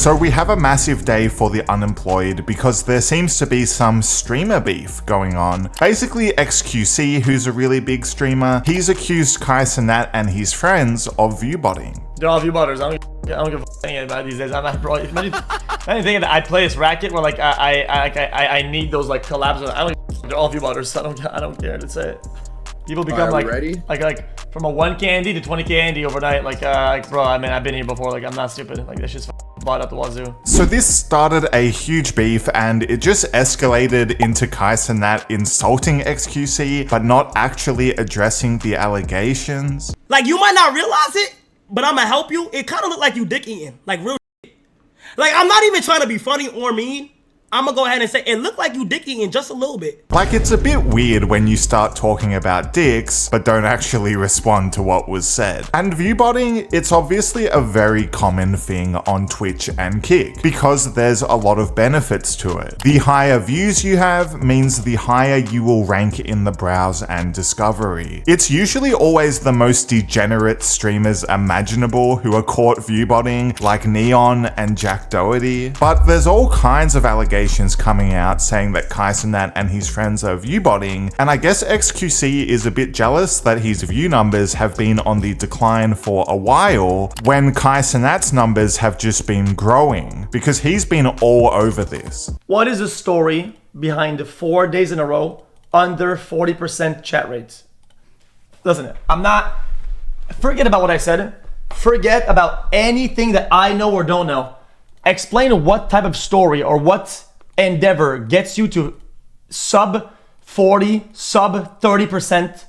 So we have a massive day for the unemployed because there seems to be some streamer beef going on. Basically, xQc, who's a really big streamer, he's accused Cenat and his friends of viewbotting. They're all viewbotters. I don't give a f*** about these days. I'm not, bro. Imagine thinking that I play this racket where like I need those like collabs. They're all viewbotters. I don't care to say it. People become like from a 1K Andy to 20K Andy overnight. Like bro, I mean, I've been here before. Like, I'm not stupid. Like, this shit's bought up the wazoo. So this started a huge beef and it just escalated into Cenat insulting xQc, but not actually addressing the allegations. Like, you might not realize it, but I'ma help you. It kind of looked like you dick eating, like real shit. Like, I'm not even trying to be funny or mean. I'm gonna go ahead and say it looked like you dick eating just a little bit. Like, it's a bit weird when you start talking about dicks, but don't actually respond to what was said. And viewbotting, it's obviously a very common thing on Twitch and Kick, because there's a lot of benefits to it. The higher views you have means the higher you will rank in the browse and discovery. It's usually always the most degenerate streamers imaginable who are caught viewbotting, like Neon and Jack Doherty, but there's all kinds of allegations coming out saying that Cenat and his friends are viewbotting, and I guess xQc is a bit jealous that his view numbers have been on the decline for a while when Cenat's numbers have just been growing, because he's been all over this. What is the story behind the 4 days in a row under 40% chat rates? Listen, forget about what I said. Forget about anything that I know or don't know. Explain what type of story or what endeavor gets you to sub 40, sub 30%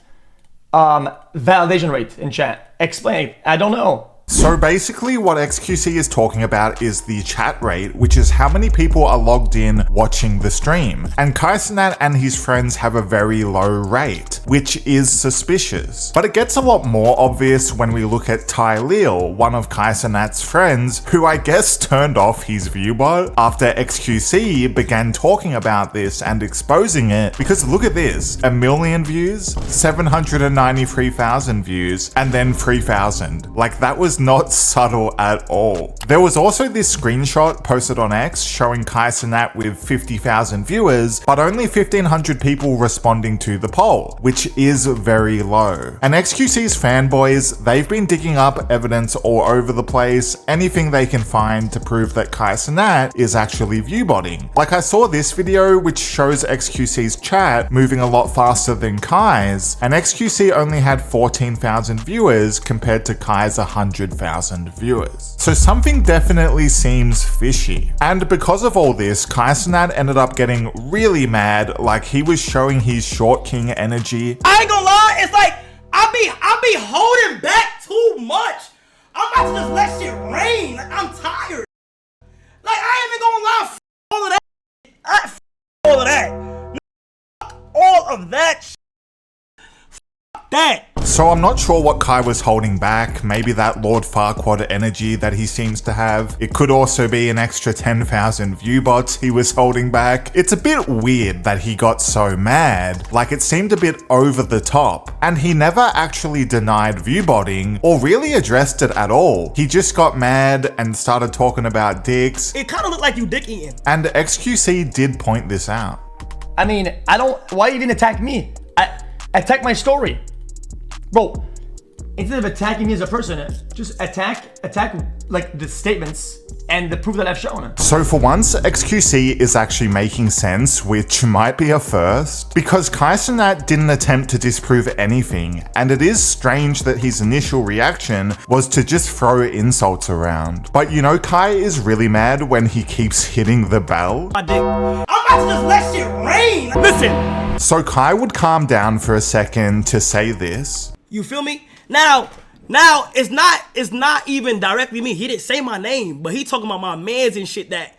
validation rate in chat. Explain. I don't know. So basically what xQc is talking about is the chat rate, which is how many people are logged in watching the stream. And Cenat and his friends have a very low rate, which is suspicious. But it gets a lot more obvious when we look at Tyleel, one of Cenat's friends, who I guess turned off his viewbot after xQc began talking about this and exposing it. Because look at this, 1 million views, 793,000 views, and then 3,000. Like, that was not subtle at all. There was also this screenshot posted on X showing Cenat with 50,000 viewers, but only 1,500 people responding to the poll, which is very low. And xQc's fanboys, they've been digging up evidence all over the place, anything they can find to prove that Cenat is actually viewbotting. Like, I saw this video which shows xQc's chat moving a lot faster than Kai's, and xQc only had 14,000 viewers compared to Kai's 100,000 viewers. So something definitely seems fishy. And because of all this, Cenat ended up getting really mad, like he was showing his short king energy. I ain't gonna lie, it's like I be holding back too much. I'm about to just let shit rain. Like, I'm tired. Like, I ain't even gonna lie, f all of that. All of that. All of that. That. So I'm not sure what Kai was holding back. Maybe that Lord Farquaad energy that he seems to have. It could also be an extra 10,000 viewbots he was holding back. It's a bit weird that he got so mad. Like, it seemed a bit over the top. And he never actually denied viewbotting or really addressed it at all. He just got mad and started talking about dicks. It kind of looked like you dick eating. And xQc did point this out. I mean, why even attack me? Attack my story. Bro, instead of attacking me as a person, just attack like the statements and the proof that I've shown. So for once, xQc is actually making sense, which might be a first, because Cenat didn't attempt to disprove anything, and it is strange that his initial reaction was to just throw insults around. But you know, Kai is really mad when he keeps hitting the bell. I'm about to just let shit rain. Listen. So Kai would calm down for a second to say this. You feel me? Now it's not even directly me. He didn't say my name, but he talking about my mans and shit that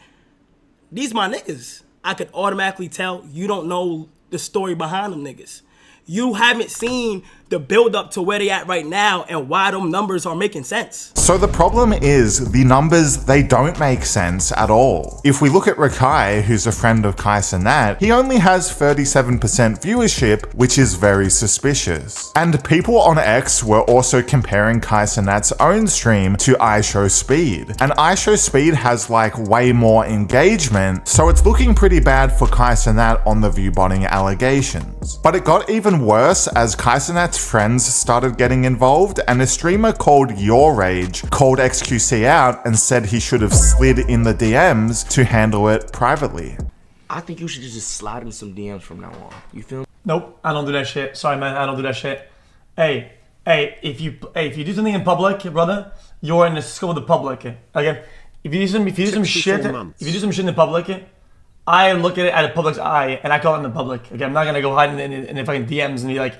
these my niggas. I could automatically tell you don't know the story behind them niggas. You haven't seen the build up to where they at right now and why them numbers are making sense. So the problem is the numbers, they don't make sense at all. If we look at Rakai, who's a friend of Cenat, he only has 37% viewership, which is very suspicious. And people on X were also comparing Cenat's own stream to xQc, and xQc has like way more engagement, so it's looking pretty bad for Cenat on the viewbotting allegations. But it got even worse as Cenat's friends started getting involved, and a streamer called Your Rage called xQc out and said he should have slid in the DMs to handle it privately. I think you should just slide in some DMs from now on. You feel me? Nope, I don't do that shit. Sorry, man, I don't do that shit. Hey, if you do something in public, brother, you're in the scope of the public. Okay, if you do some shit in the public, I look at it at the public's eye and I call it in the public. Okay, I'm not gonna go hide in the fucking DMs and be like,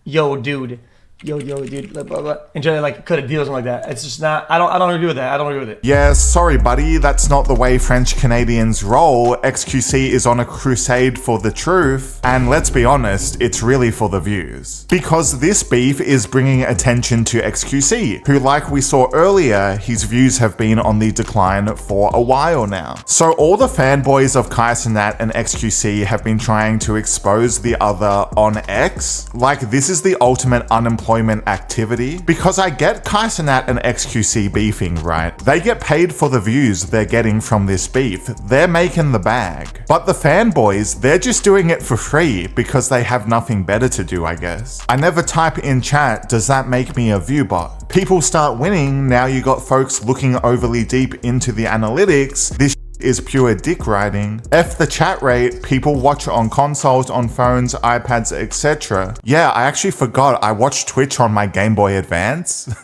yo, dude, blah, blah, blah, and try to like cut a deal or something like that. It's just not. I don't agree with that. I don't agree with it. Yeah, sorry, buddy. That's not the way French Canadians roll. xQc is on a crusade for the truth, and let's be honest, it's really for the views. Because this beef is bringing attention to xQc, who, like we saw earlier, his views have been on the decline for a while now. So all the fanboys of Cenat and xQc have been trying to expose the other on X. Like, this is the ultimate unemployment activity, because I get Cenat and xQc beefing, right? They get paid for the views they're getting from this beef. They're making the bag. But the fanboys, they're just doing it for free because they have nothing better to do, I guess. I never type in chat, does that make me a view bot? People start winning, now you got folks looking overly deep into the analytics. This is pure dick riding. F the chat rate, people watch on consoles, on phones, iPads, etc. Yeah, I actually forgot I watched Twitch on my Game Boy Advance.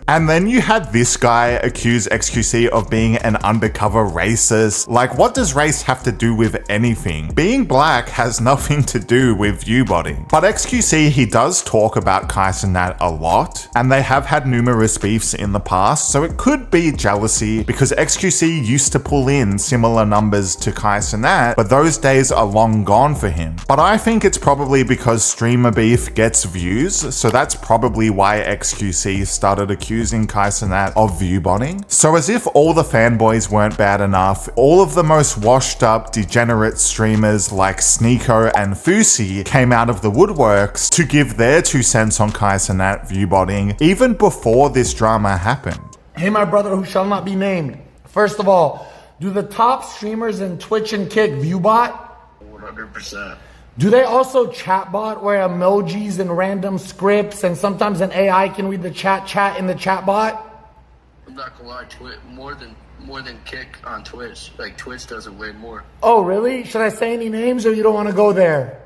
And then you had this guy accuse xQc of being an undercover racist. Like, what does race have to do with anything? Being black has nothing to do with viewbotting. But xQc, he does talk about Cenat a lot, and they have had numerous beefs in the past, so it could be jealousy because xQc used to pull in similar numbers to Cenat, but those days are long gone for him. But I think it's probably because streamer beef gets views, so that's probably why xQc started accusing Cenat of viewbotting. So as if all the fanboys weren't bad enough, all of the most washed up, degenerate streamers like Sneeko and Fusi came out of the woodworks to give their 2 cents on Cenat viewbotting even before this drama happened. Hey, my brother who shall not be named. First of all, do the top streamers in Twitch and Kick viewbot? 100%. Do they also chatbot where emojis and random scripts and sometimes an AI can read the chat in the chatbot? I'm not gonna lie, more than Kick on Twitch. Like, Twitch does it way more. Oh, really? Should I say any names or you don't want to go there?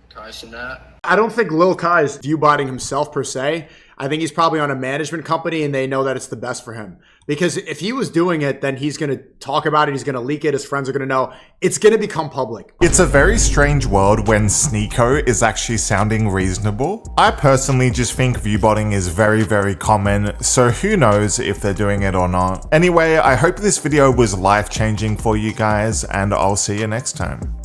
Cenat. I don't think Lil Kai is viewbotting himself per se. I think he's probably on a management company and they know that it's the best for him. Because if he was doing it, then he's going to talk about it, he's going to leak it, his friends are going to know. It's going to become public. It's a very strange world when Sneeko is actually sounding reasonable. I personally just think viewbotting is very, very common, so who knows if they're doing it or not. Anyway, I hope this video was life-changing for you guys, and I'll see you next time.